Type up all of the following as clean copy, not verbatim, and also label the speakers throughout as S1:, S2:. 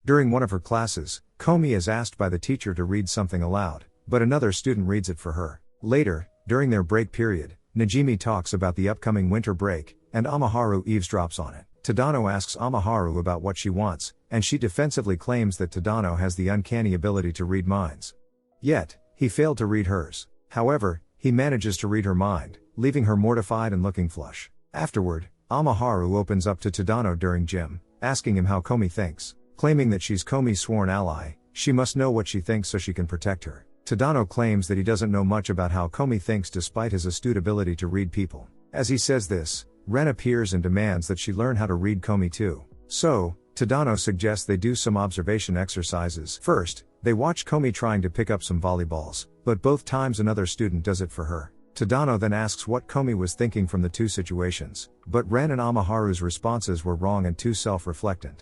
S1: During one of her classes, Komi is asked by the teacher to read something aloud, but another student reads it for her. Later, during their break period, Najimi talks about the upcoming winter break, and Amaharu eavesdrops on it. Tadano asks Amaharu about what she wants, and she defensively claims that Tadano has the uncanny ability to read minds. Yet, he failed to read hers. However, he manages to read her mind, leaving her mortified and looking flush. Afterward, Amaharu opens up to Tadano during gym, asking him how Komi thinks. Claiming that she's Komi's sworn ally, she must know what she thinks so she can protect her. Tadano claims that he doesn't know much about how Komi thinks despite his astute ability to read people. As he says this, Ren appears and demands that she learn how to read Komi too. So, Tadano suggests they do some observation exercises. First, they watch Komi trying to pick up some volleyballs, but both times another student does it for her. Tadano then asks what Komi was thinking from the two situations, but Ren and Amaharu's responses were wrong and too self-reflectant.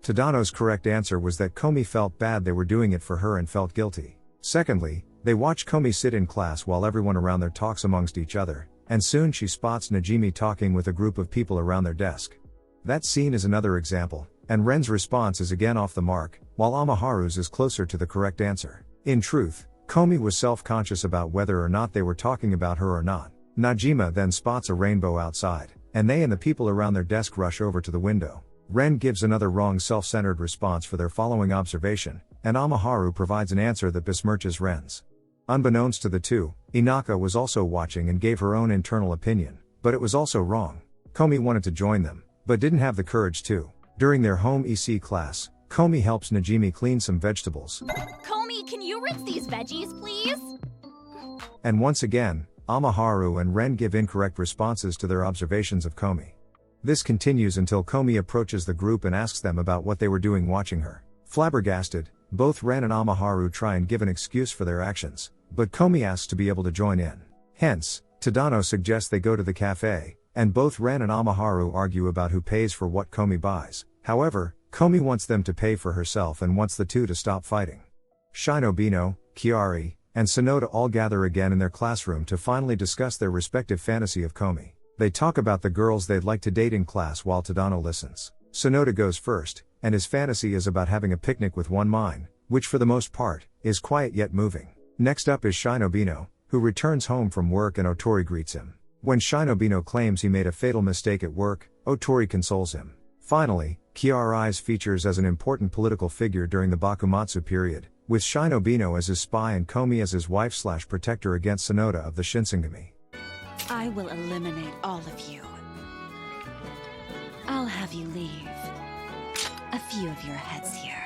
S1: Tadano's correct answer was that Komi felt bad they were doing it for her and felt guilty. Secondly, they watch Komi sit in class while everyone around there talks amongst each other, and soon she spots Najimi talking with a group of people around their desk. That scene is another example, and Ren's response is again off the mark, while Amaharu's is closer to the correct answer. In truth, Komi was self-conscious about whether or not they were talking about her or not. Najima then spots a rainbow outside, and they and the people around their desk rush over to the window. Ren gives another wrong self-centered response for their following observation, and Amaharu provides an answer that besmirches Ren's. Unbeknownst to the two, Inaka was also watching and gave her own internal opinion, but it was also wrong. Komi wanted to join them, but didn't have the courage to. During their home EC class, Komi helps Najimi clean some vegetables.
S2: Komi, can you rinse these veggies, please?
S1: And once again, Amaharu and Ren give incorrect responses to their observations of Komi. This continues until Komi approaches the group and asks them about what they were doing watching her. Flabbergasted, both Ren and Amaharu try and give an excuse for their actions, but Komi asks to be able to join in. Hence, Tadano suggests they go to the cafe, and both Ren and Amaharu argue about who pays for what Komi buys. However, Komi wants them to pay for herself and wants the two to stop fighting. Shinobino, Chiari, and Sonoda all gather again in their classroom to finally discuss their respective fantasy of Komi. They talk about the girls they'd like to date in class while Tadano listens. Sonoda goes first, and his fantasy is about having a picnic with one mine, which for the most part, is quiet yet moving. Next up is Shinobino, who returns home from work and Otori greets him. When Shinobino claims he made a fatal mistake at work, Otori consoles him. Finally, Chiari's features as an important political figure during the Bakumatsu period, with Shinobino as his spy and Komi as his wife/protector against Sonoda of the Shinsengumi.
S3: I will eliminate all of you. I'll have you leave. A few of your heads here.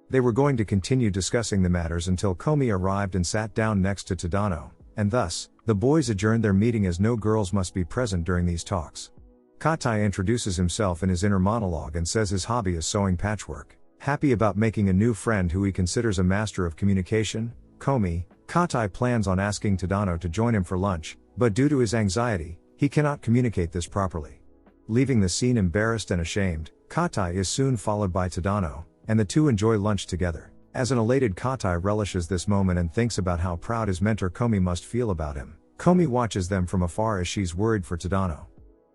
S1: They were going to continue discussing the matters until Komi arrived and sat down next to Tadano, and thus, the boys adjourned their meeting as no girls must be present during these talks. Katai introduces himself in his inner monologue and says his hobby is sewing patchwork. Happy about making a new friend who he considers a master of communication, Katai plans on asking Tadano to join him for lunch, but due to his anxiety, he cannot communicate this properly. Leaving the scene embarrassed and ashamed, Katai is soon followed by Tadano, and the two enjoy lunch together. As an elated Katai relishes this moment and thinks about how proud his mentor Komi must feel about him. Komi watches them from afar as she's worried for Tadano.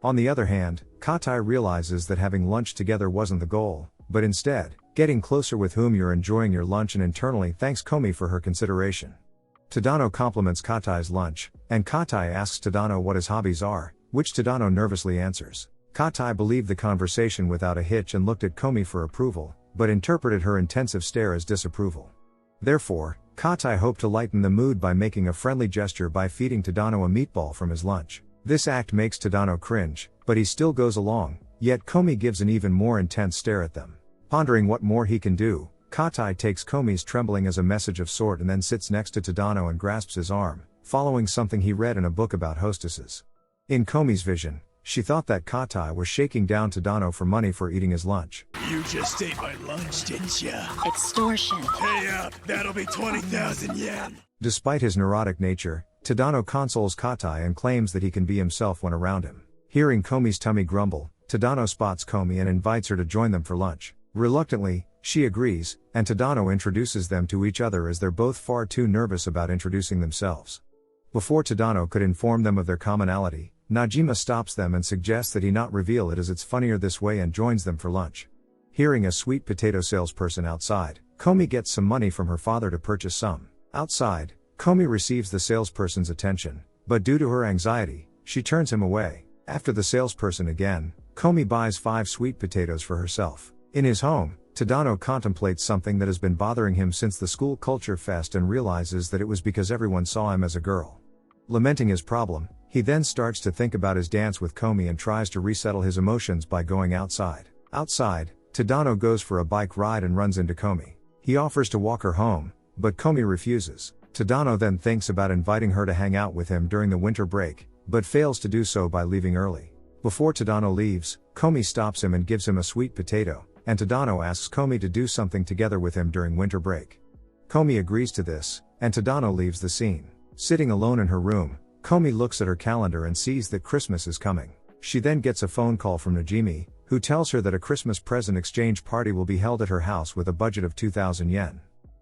S1: On the other hand, Katai realizes that having lunch together wasn't the goal, but instead, getting closer with whom you're enjoying your lunch, and internally thanks Komi for her consideration. Tadano compliments Katai's lunch, and Katai asks Tadano what his hobbies are, which Tadano nervously answers. Katai believed the conversation without a hitch and looked at Komi for approval, but interpreted her intensive stare as disapproval. Therefore, Katai hoped to lighten the mood by making a friendly gesture by feeding Tadano a meatball from his lunch. This act makes Tadano cringe, but he still goes along, yet Komi gives an even more intense stare at them. Pondering what more he can do, Katai takes Komi's trembling as a message of sort and then sits next to Tadano and grasps his arm, following something he read in a book about hostesses. In Komi's vision, she thought that Katai was shaking down Tadano for money for eating his lunch.
S4: You just ate my lunch, didn't ya?
S3: Extortion.
S4: Pay up, that'll be 20,000 yen.
S1: Despite his neurotic nature, Tadano consoles Katai and claims that he can be himself when around him. Hearing Komi's tummy grumble, Tadano spots Komi and invites her to join them for lunch. Reluctantly, she agrees, and Tadano introduces them to each other as they're both far too nervous about introducing themselves. Before Tadano could inform them of their commonality, Najima stops them and suggests that he not reveal it as it's funnier this way and joins them for lunch. Hearing a sweet potato salesperson outside, Komi gets some money from her father to purchase some. Outside, Komi receives the salesperson's attention, but due to her anxiety, she turns him away. After the salesperson again, Komi buys 5 sweet potatoes for herself. In his home, Tadano contemplates something that has been bothering him since the school culture fest and realizes that it was because everyone saw him as a girl. Lamenting his problem, he then starts to think about his dance with Komi and tries to resettle his emotions by going outside. Outside, Tadano goes for a bike ride and runs into Komi. He offers to walk her home, but Komi refuses. Tadano then thinks about inviting her to hang out with him during the winter break, but fails to do so by leaving early. Before Tadano leaves, Komi stops him and gives him a sweet potato, and Tadano asks Komi to do something together with him during winter break. Komi agrees to this, and Tadano leaves the scene. Sitting alone in her room, Komi looks at her calendar and sees that Christmas is coming. She then gets a phone call from Najimi, who tells her that a Christmas present exchange party will be held at her house with a budget of 2,000 yen.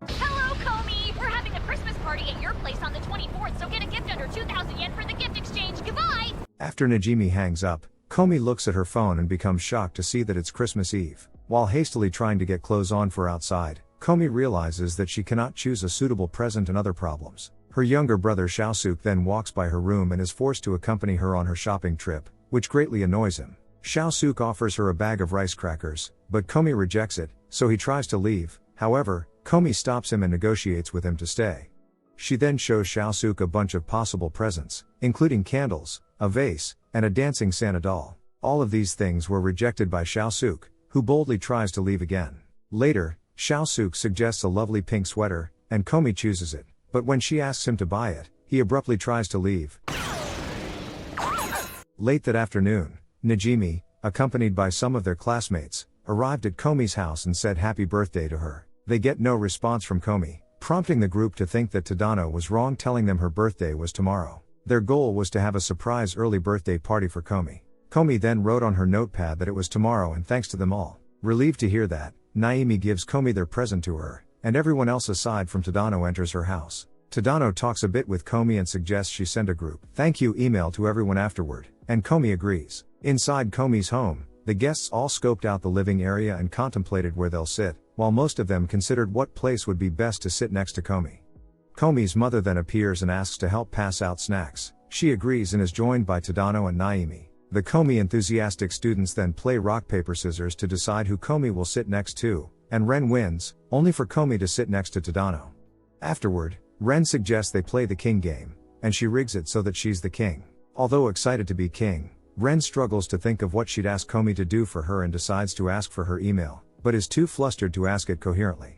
S2: Hello, Komi! We're having a Christmas party at your place on the 24th, so get a gift under 2,000 yen for the gift exchange. Goodbye!
S1: After Najimi hangs up, Komi looks at her phone and becomes shocked to see that it's Christmas Eve. While hastily trying to get clothes on for outside, Komi realizes that she cannot choose a suitable present and other problems. Her younger brother Shaosuke then walks by her room and is forced to accompany her on her shopping trip, which greatly annoys him. Shaosuke offers her a bag of rice crackers, but Komi rejects it, so he tries to leave. However, Komi stops him and negotiates with him to stay. She then shows Shaosuke a bunch of possible presents, including candles, a vase, and a dancing Santa doll. All of these things were rejected by Shaosuke, who boldly tries to leave again. Later, Shaosuke suggests a lovely pink sweater, and Komi chooses it, but when she asks him to buy it, he abruptly tries to leave. Late that afternoon, Najimi, accompanied by some of their classmates, arrived at Komi's house and said happy birthday to her. They get no response from Komi, prompting the group to think that Tadano was wrong telling them her birthday was tomorrow. Their goal was to have a surprise early birthday party for Komi. Komi then wrote on her notepad that it was tomorrow and thanks to them all. Relieved to hear that, Naimi gives Komi their present to her, and everyone else aside from Tadano enters her house. Tadano talks a bit with Komi and suggests she send a group thank you email to everyone afterward, and Komi agrees. Inside Komi's home, the guests all scoped out the living area and contemplated where they'll sit, while most of them considered what place would be best to sit next to Komi. Komi's mother then appears and asks to help pass out snacks. She agrees and is joined by Tadano and Naimi. The Komi enthusiastic students then play rock paper scissors to decide who Komi will sit next to, and Ren wins, only for Komi to sit next to Tadano. Afterward, Ren suggests they play the king game, and she rigs it so that she's the king. Although excited to be king, Ren struggles to think of what she'd ask Komi to do for her and decides to ask for her email, but is too flustered to ask it coherently.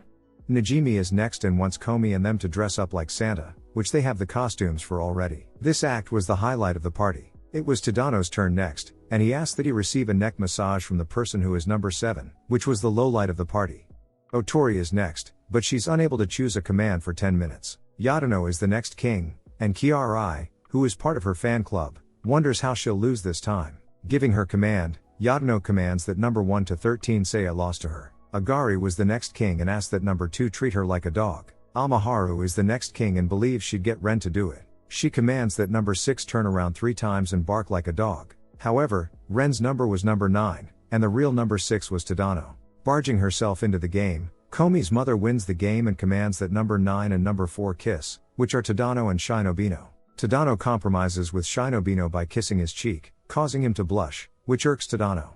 S1: Najimi is next and wants Komi and them to dress up like Santa, which they have the costumes for already. This act was the highlight of the party. It was Tadano's turn next, and he asked that he receive a neck massage from the person who is number 7, which was the lowlight of the party. Otori is next, but she's unable to choose a command for 10 minutes. Yadano is the next king, and Kiarai, who is part of her fan club, wonders how she'll lose this time. Giving her command, Yadano commands that number 1 to 13 say a loss to her. Agari was the next king and asked that number 2 treat her like a dog. Amaharu is the next king and believes she'd get Ren to do it. She commands that number 6 turn around 3 times and bark like a dog. However, Ren's number was number 9, and the real number 6 was Tadano. Barging herself into the game, Komi's mother wins the game and commands that number 9 and number 4 kiss, which are Tadano and Shinobino. Tadano compromises with Shinobino by kissing his cheek, causing him to blush, which irks Tadano.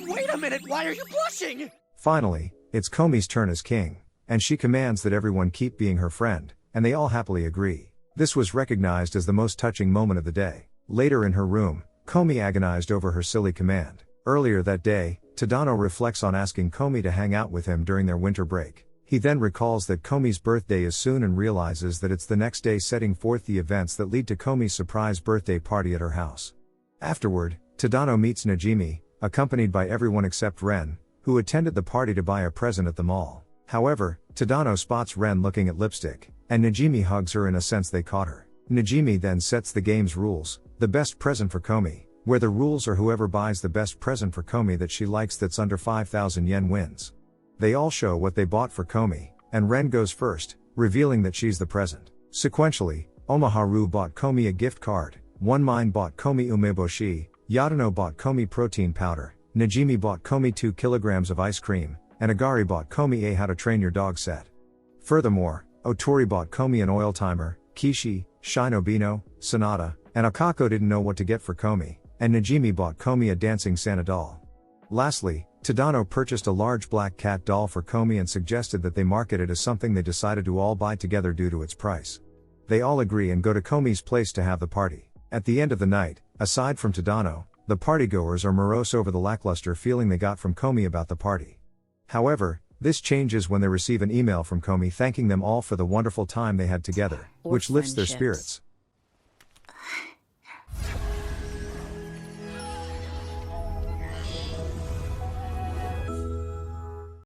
S4: Wait a minute, why are you blushing?
S1: Finally, it's Komi's turn as king, and she commands that everyone keep being her friend, and they all happily agree. This was recognized as the most touching moment of the day. Later in her room, Komi agonized over her silly command. Earlier that day, Tadano reflects on asking Komi to hang out with him during their winter break. He then recalls that Komi's birthday is soon and realizes that it's the next day, setting forth the events that lead to Komi's surprise birthday party at her house. Afterward, Tadano meets Najimi, accompanied by everyone except Ren, who attended the party to buy a present at the mall. However, Tadano spots Ren looking at lipstick, and Najimi hugs her in a sense they caught her. Najimi then sets the game's rules, the best present for Komi, where the rules are whoever buys the best present for Komi that she likes that's under 5,000 yen wins. They all show what they bought for Komi, and Ren goes first, revealing that she's the present. Sequentially, Omaharu bought Komi a gift card, One Mind bought Komi umeboshi, Yadano bought Komi protein powder, Najimi bought Komi 2 kilograms of ice cream, and Agari bought Komi a How to Train Your Dog set. Furthermore, Otori bought Komi an oil timer, Kishi, Shinobino, Sonata, and Akako didn't know what to get for Komi, and Najimi bought Komi a dancing Santa doll. Lastly, Tadano purchased a large black cat doll for Komi and suggested that they market it as something they decided to all buy together due to its price. They all agree and go to Komi's place to have the party. At the end of the night, aside from Tadano, the partygoers are morose over the lackluster feeling they got from Komi about the party. However, this changes when they receive an email from Komi thanking them all for the wonderful time they had together,
S3: Or
S1: which lifts their
S3: friendships.
S1: spirits.